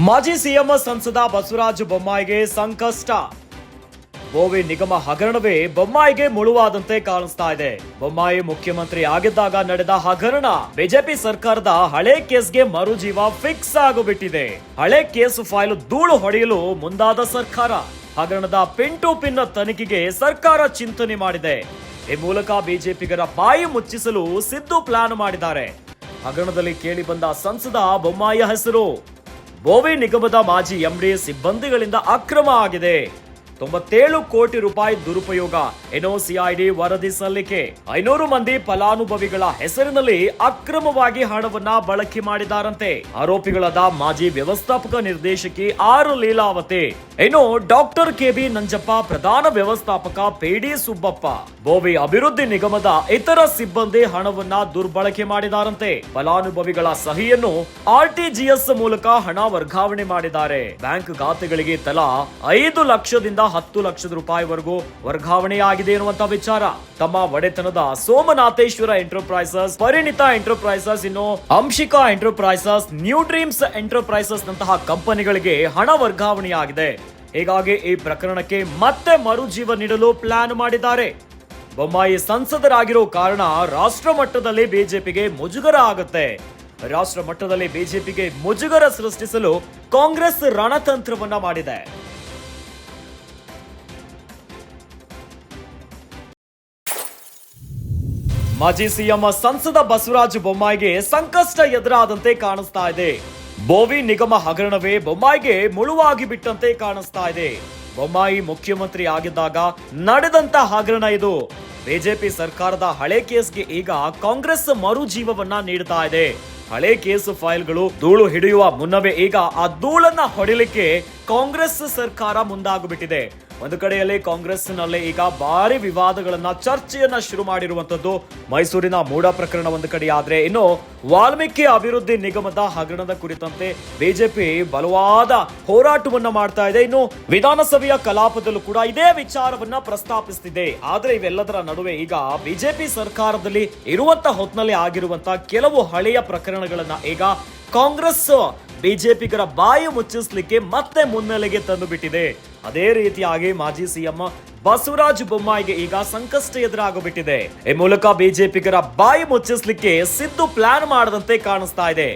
ಮಾಜಿ ಸಿಎಂ ಸಂಸದ ಬಸವರಾಜ ಬೊಮ್ಮಾಯಿಗೆ ಸಂಕಷ್ಟ. ಬೋವಿ ನಿಗಮ ಹಗರಣವೇ ಬೊಮ್ಮಾಯಿಗೆ ಮುಳುವಾದಂತೆ ಕಾಣಿಸ್ತಾ ಇದೆ. ಬೊಮ್ಮಾಯಿ ಮುಖ್ಯಮಂತ್ರಿ ಆಗಿದ್ದಾಗ ನಡೆದ ಹಗರಣ ಬಿಜೆಪಿ ಸರ್ಕಾರದ ಹಳೆ ಕೇಸ್ಗೆ ಮರುಜೀವ ಫಿಕ್ಸ್ ಆಗಿಬಿಟ್ಟಿದೆ. ಹಳೆ ಕೇಸ್ ಫೈಲ್ ಧೂಳು ಹೊಡೆಯಲು ಮುಂದಾದ ಸರ್ಕಾರ ಹಗರಣದ ಪಿನ್ ಟು ಪಿನ್ ತನಿಖೆಗೆ ಸರ್ಕಾರ ಚಿಂತನೆ ಮಾಡಿದೆ. ಈ ಮೂಲಕ ಬಿಜೆಪಿಗರ ಬಾಯಿ ಮುಚ್ಚಿಸಲು ಸಿದ್ದು ಪ್ಲಾನ್ ಮಾಡಿದ್ದಾರೆ. ಹಗರಣದಲ್ಲಿ ಕೇಳಿ ಬಂದ ಸಂಸದ ಬೊಮ್ಮಾಯಿಯ ಹೆಸರು. ಬೋವಿ ನಿಗಮದ ಮಾಜಿ ಎಂಡಿ ಸಿಬ್ಬಂದಿಗಳಿಂದ ಅಕ್ರಮ ಆಗಿದೆ. 97 ಕೋಟಿ ರೂಪಾಯಿ ದುರುಪಯೋಗ. ಸಿಐಡಿ ವರದಿ ಸಲ್ಲಿಕೆ. 500 ಮಂದಿ ಫಲಾನುಭವಿಗಳ ಹೆಸರಿನಲ್ಲಿ ಅಕ್ರಮವಾಗಿ ಹಣವನ್ನ ಬಳಕೆ ಮಾಡಿದಾರಂತೆ. ಆರೋಪಿಗಳಾದ ಮಾಜಿ ವ್ಯವಸ್ಥಾಪಕ ನಿರ್ದೇಶಕಿ R Leelavathi, doctor K B Nanjappa, ಪ್ರಧಾನ ವ್ಯವಸ್ಥಾಪಕ ಪಿಡಿ ಸುಬ್ಬಪ್ಪ. ಬೋವಿ ಅಭಿವೃದ್ಧಿ ನಿಗಮದ ಇತರ ಸಿಬ್ಬಂದಿ ಹಣವನ್ನ ದುರ್ಬಳಕೆ ಮಾಡಿದಾರಂತೆ. ಫಲಾನುಭವಿಗಳ ಸಹಿಯನ್ನು ಆರ್ಟಿಜಿಎಸ್ ಮೂಲಕ ಹಣ ವರ್ಗಾವಣೆ ಮಾಡಿದ್ದಾರೆ. ಬ್ಯಾಂಕ್ ಖಾತೆಗಳಿಗೆ ತಲಾ 5 ಲಕ್ಷದಿಂದ 10 ಲಕ್ಷದ ರೂಪಾಯಿವರೆಗೂ ವರ್ಗಾವಣೆಯಾಗಿದೆ ಎನ್ನುವಂತ ವಿಚಾರ. ತಮ್ಮ ಒಡೆತನದ ಸೋಮನಾಥೇಶ್ವರ ಎಂಟರ್ಪ್ರೈಸಸ್, ಪರಿಣಿತ enterprises, Anshika enterprises, new dreams enterprises ನಂತಹ ಕಂಪನಿಗಳಿಗೆ ಹಣ ವರ್ಗಾವಣೆಯಾಗಿದೆ. ಹೀಗಾಗಿ ಈ ಪ್ರಕರಣಕ್ಕೆ ಮತ್ತೆ ಮರುಜೀವ ನೀಡಲು ಪ್ಲಾನ್ ಮಾಡಿದ್ದಾರೆ. ಬೊಮ್ಮಾಯಿ ಸಂಸದರಾಗಿರೋ ಕಾರಣ ರಾಷ್ಟ್ರ ಮಟ್ಟದಲ್ಲಿ ಬಿಜೆಪಿಗೆ ಮುಜುಗರ ಆಗುತ್ತೆ. ರಾಷ್ಟ್ರ ಮಟ್ಟದಲ್ಲಿ ಬಿಜೆಪಿಗೆ ಮುಜುಗರ ಸೃಷ್ಟಿಸಲು ಕಾಂಗ್ರೆಸ್ ರಣತಂತ್ರವನ್ನ ಮಾಡಿದೆ. ಮಾಜಿ ಸಿಎಂ ಸಂಸದ ಬಸವರಾಜ ಬೊಮ್ಮಾಯಿಗೆ ಸಂಕಷ್ಟ ಎದುರಾದಂತೆ ಕಾಣಿಸ್ತಾ ಇದೆ. ಬೋವಿ ನಿಗಮ ಹಗರಣವೇ ಬೊಮ್ಮಾಯಿಗೆ ಮುಳುವಾಗಿ ಬಿಟ್ಟಂತೆ ಕಾಣಿಸ್ತಾ ಇದೆ. ಬೊಮ್ಮಾಯಿ ಮುಖ್ಯಮಂತ್ರಿ ಆಗಿದ್ದಾಗ ನಡೆದಂತ ಹಗರಣ ಇದು. ಬಿಜೆಪಿ ಸರ್ಕಾರದ ಹಳೆ ಕೇಸ್ಗೆ ಈಗ ಕಾಂಗ್ರೆಸ್ ಮರುಜೀವವನ್ನ ನೀಡುತ್ತಾ ಇದೆ. ಹಳೆ ಕೇಸ್ ಫೈಲ್ಗಳು ಧೂಳು ಹಿಡಿಯುವ ಮುನ್ನವೇ ಈಗ ಆ ಧೂಳನ್ನ ಹೊಡಿಲಿಕ್ಕೆ ಕಾಂಗ್ರೆಸ್ ಸರ್ಕಾರ ಮುಂದಾಗಿಬಿಟ್ಟಿದೆ. ಒಂದು ಕಡೆಯಲ್ಲಿ ಕಾಂಗ್ರೆಸ್ನಲ್ಲಿ ಈಗ ಭಾರಿ ವಿವಾದಗಳನ್ನ, ಚರ್ಚೆಯನ್ನ ಶುರು ಮಾಡಿರುವಂತದ್ದು ಮೈಸೂರಿನ ಮೂಡ ಪ್ರಕರಣ ಒಂದು ಕಡೆ ಆದ್ರೆ, ಇನ್ನು ವಾಲ್ಮೀಕಿ ಅಭಿವೃದ್ಧಿ ನಿಗಮದ ಹಗರಣದ ಕುರಿತಂತೆ ಬಿಜೆಪಿ ಬಲವಾದ ಹೋರಾಟವನ್ನ ಮಾಡ್ತಾ ಇದೆ. ಇನ್ನು ವಿಧಾನಸಭೆಯ ಕಲಾಪದಲ್ಲೂ ಕೂಡ ಇದೇ ವಿಚಾರವನ್ನ ಪ್ರಸ್ತಾಪಿಸುತ್ತಿದೆ. ಆದ್ರೆ ಇವೆಲ್ಲದರ ನಡುವೆ ಈಗ ಬಿಜೆಪಿ ಸರ್ಕಾರದಲ್ಲಿ ಇರುವಂತ ಹೊತ್ತಿನಲ್ಲಿ ಆಗಿರುವಂತಹ ಕೆಲವು ಹಳೆಯ ಪ್ರಕರಣಗಳನ್ನ ಈಗ ಕಾಂಗ್ರೆಸ್ ಬಿಜೆಪಿಗರ ಬಾಯಿ ಮುಚ್ಚಿಸಲಿಕ್ಕೆ ಮತ್ತೆ ಮುನ್ನೆಲೆಗೆ ತಂದು ಬಿಟ್ಟಿದೆ. ಅದೇ ರೀತಿಯಾಗಿ ಮಾಜಿ ಸಿಎಂ ಬಸವರಾಜ ಬೊಮ್ಮಾಯಿಗೆ ಈಗ ಸಂಕಷ್ಟ ಎದುರಾಗಿಬಿಟ್ಟಿದೆ. ಈ ಮೂಲಕ ಬಿಜೆಪಿಗರ ಬಾಯಿ ಮುಚ್ಚಿಸಲಿಕ್ಕೆ ಸಿದ್ದು ಪ್ಲಾನ್ ಮಾಡದಂತೆ ಕಾಣಿಸ್ತಾ ಇದೆ.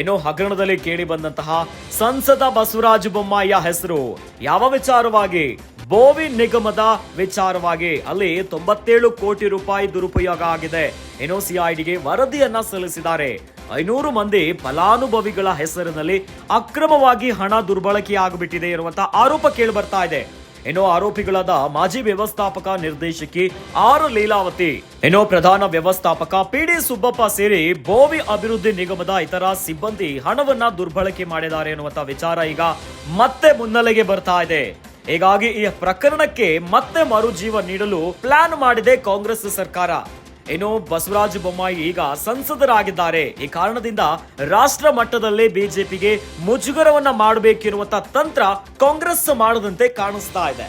ಇನ್ನು ಹಗರಣದಲ್ಲಿ ಕೇಳಿ ಬಂದಂತಹ ಸಂಸದ ಬಸವರಾಜ ಬೊಮ್ಮಾಯಿಯ ಹೆಸರು ಯಾವ ವಿಚಾರವಾಗಿ? ಬೋವಿ ನಿಗಮದ ವಿಚಾರವಾಗಿ. ಅಲ್ಲಿ 97 ಕೋಟಿ ರೂಪಾಯಿ ದುರುಪಯೋಗ ಆಗಿದೆ. ಸಿಐಡಿಗೆ ವರದಿಯನ್ನ ಸಲ್ಲಿಸಿದ್ದಾರೆ. 500 ಮಂದಿ ಫಲಾನುಭವಿಗಳ ಹೆಸರಿನಲ್ಲಿ ಅಕ್ರಮವಾಗಿ ಹಣ ದುರ್ಬಳಕೆಯಾಗಿಬಿಟ್ಟಿದೆ ಇರುವಂತಹ ಆರೋಪ ಕೇಳಿ ಬರ್ತಾ ಇದೆ. ಆರೋಪಿಗಳಾದ ಮಾಜಿ ವ್ಯವಸ್ಥಾಪಕ ನಿರ್ದೇಶಕಿ ಆರ್ ಲೀಲಾವತಿ, ಪ್ರಧಾನ ವ್ಯವಸ್ಥಾಪಕ ಪಿಡಿ ಸುಬ್ಬಪ್ಪ ಸೇರಿ ಬೋವಿ ಅಭಿವೃದ್ಧಿ ನಿಗಮದ ಇತರ ಸಿಬ್ಬಂದಿ ಹಣವನ್ನ ದುರ್ಬಳಕೆ ಮಾಡಿದ್ದಾರೆ ಎನ್ನುವಂತ ವಿಚಾರ ಈಗ ಮತ್ತೆ ಮುನ್ನೆಲೆಗೆ ಬರ್ತಾ ಇದೆ. ಹೀಗಾಗಿ ಈ ಪ್ರಕರಣಕ್ಕೆ ಮತ್ತೆ ಮರುಜೀವ ನೀಡಲು ಪ್ಲಾನ್ ಮಾಡಿದೆ ಕಾಂಗ್ರೆಸ್ ಸರ್ಕಾರ. ಬಸವರಾಜ ಬೊಮ್ಮಾಯಿ ಈಗ ಸಂಸದರಾಗಿದ್ದಾರೆ. ಈ ಕಾರಣದಿಂದ ರಾಷ್ಟ್ರ ಮಟ್ಟದಲ್ಲಿ ಬಿಜೆಪಿಗೆ ಮುಜುಗರವನ್ನ ಮಾಡಬೇಕಿರುವಂತಹ ತಂತ್ರ ಕಾಂಗ್ರೆಸ್ ಮಾಡದಂತೆ ಕಾಣಿಸ್ತಾ ಇದೆ.